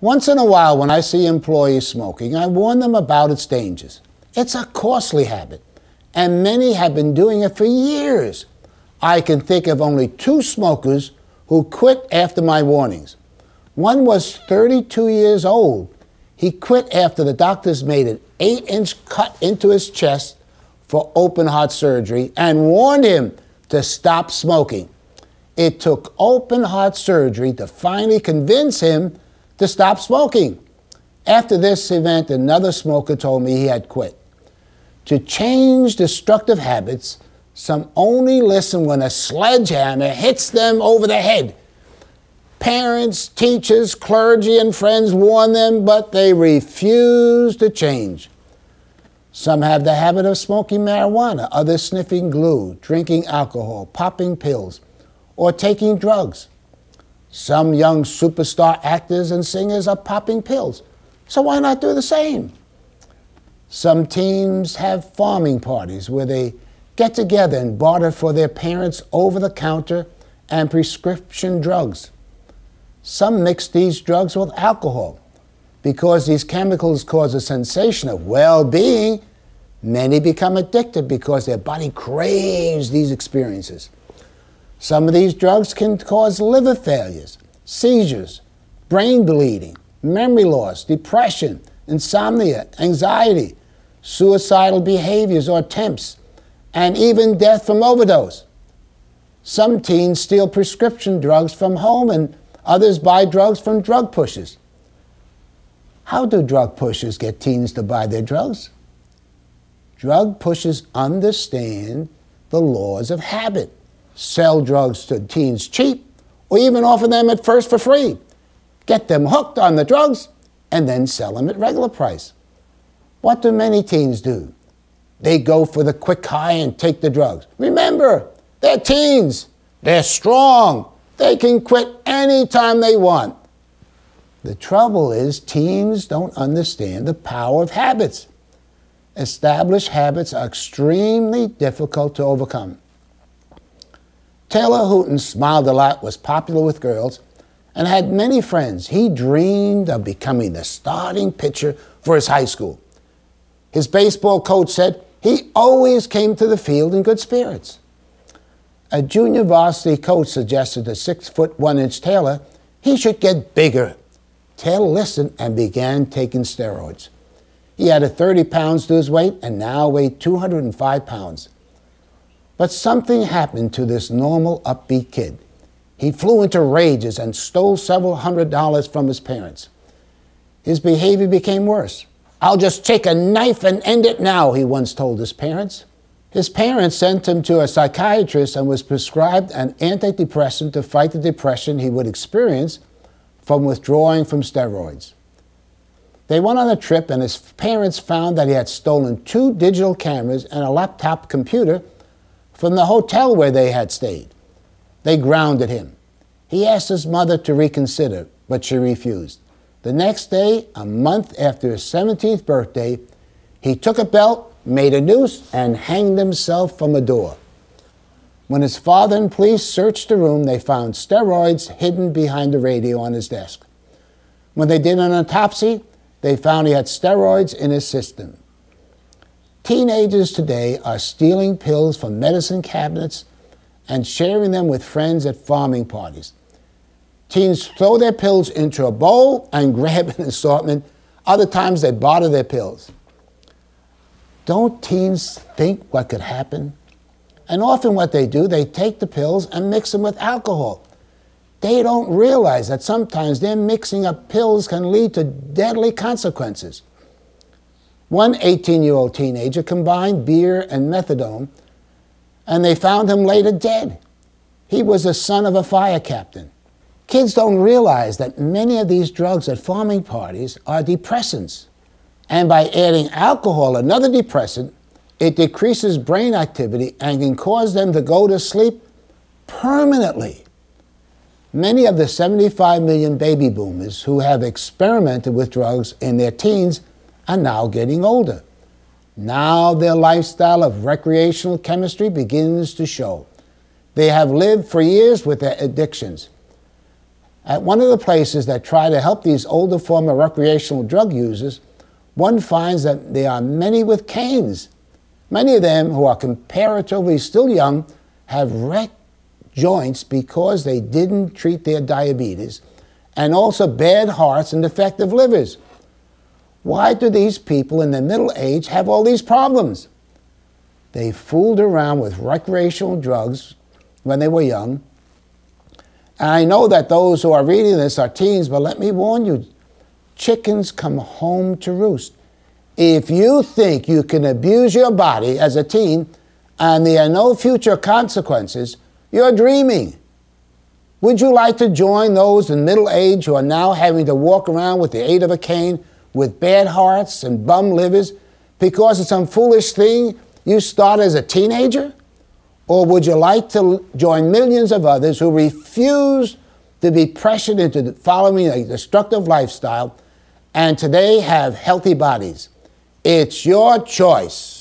Once in a while, when I see employees smoking, I warn them about its dangers. It's a costly habit, and many have been doing it for years. I can think of only 2 smokers who quit after my warnings. One was 32 years old. He quit after the doctors made an 8-inch cut into his chest for open heart surgery and warned him to stop smoking. It took open heart surgery to finally convince him to stop smoking. After this event, another smoker told me he had quit. To change destructive habits, some only listen when a sledgehammer hits them over the head. Parents, teachers, clergy, and friends warn them, but they refuse to change. Some have the habit of smoking marijuana, others sniffing glue, drinking alcohol, popping pills, or taking drugs. Some young superstar actors and singers are popping pills, so why not do the same? Some teens have farming parties where they get together and barter for their parents' over-the-counter and prescription drugs. Some mix these drugs with alcohol. Because these chemicals cause a sensation of well-being, many become addicted because their body craves these experiences. Some of these drugs can cause liver failures, seizures, brain bleeding, memory loss, depression, insomnia, anxiety, suicidal behaviors or attempts, and even death from overdose. Some teens steal prescription drugs from home and others buy drugs from drug pushers. How do drug pushers get teens to buy their drugs? Drug pushers understand the laws of habit, sell drugs to teens cheap, or even offer them at first for free, get them hooked on the drugs, and then sell them at regular price. What do many teens do? They go for the quick high and take the drugs. Remember, they're teens. They're strong. They can quit anytime they want. The trouble is teens don't understand the power of habits. Established habits are extremely difficult to overcome. Taylor Hooton smiled a lot, was popular with girls, and had many friends. He dreamed of becoming the starting pitcher for his high school. His baseball coach said he always came to the field in good spirits. A junior varsity coach suggested to 6-foot 1-inch Taylor he should get bigger. Taylor listened and began taking steroids. He added 30 pounds to his weight and now weighed 205 pounds. But something happened to this normal, upbeat kid. He flew into rages and stole several $100s from his parents. His behavior became worse. "I'll just take a knife and end it now," he once told his parents. His parents sent him to a psychiatrist and was prescribed an antidepressant to fight the depression he would experience from withdrawing from steroids. They went on a trip and his parents found that he had stolen 2 digital cameras and a laptop computer from the hotel where they had stayed. They grounded him. He asked his mother to reconsider, but she refused. The next day, a month after his 17th birthday, he took a belt, made a noose, and hanged himself from a door. When his father and police searched the room, they found steroids hidden behind the radio on his desk. When they did an autopsy, they found he had steroids in his system. Teenagers today are stealing pills from medicine cabinets and sharing them with friends at farming parties. Teens throw their pills into a bowl and grab an assortment. Other times they barter their pills. Don't teens think what could happen? And often what they do, they take the pills and mix them with alcohol. They don't realize that sometimes their mixing up pills can lead to deadly consequences. One 18-year-old teenager combined beer and methadone, and they found him later dead. He was the son of a fire captain. Kids don't realize that many of these drugs at farming parties are depressants. And by adding alcohol, another depressant, it decreases brain activity and can cause them to go to sleep permanently. Many of the 75 million baby boomers who have experimented with drugs in their teens are now getting older. Now their lifestyle of recreational chemistry begins to show. They have lived for years with their addictions. At one of the places that try to help these older former recreational drug users, one finds that there are many with canes. Many of them, who are comparatively still young, have wrecked joints because they didn't treat their diabetes, and also bad hearts and defective livers. Why do these people in their middle age have all these problems? They fooled around with recreational drugs when they were young. And I know that those who are reading this are teens, but let me warn you, chickens come home to roost. If you think you can abuse your body as a teen and there are no future consequences, you're dreaming. Would you like to join those in middle age who are now having to walk around with the aid of a cane with bad hearts and bum livers because of some foolish thing you started as a teenager? Or would you like to join millions of others who refuse to be pressured into following a destructive lifestyle and today have healthy bodies? It's your choice.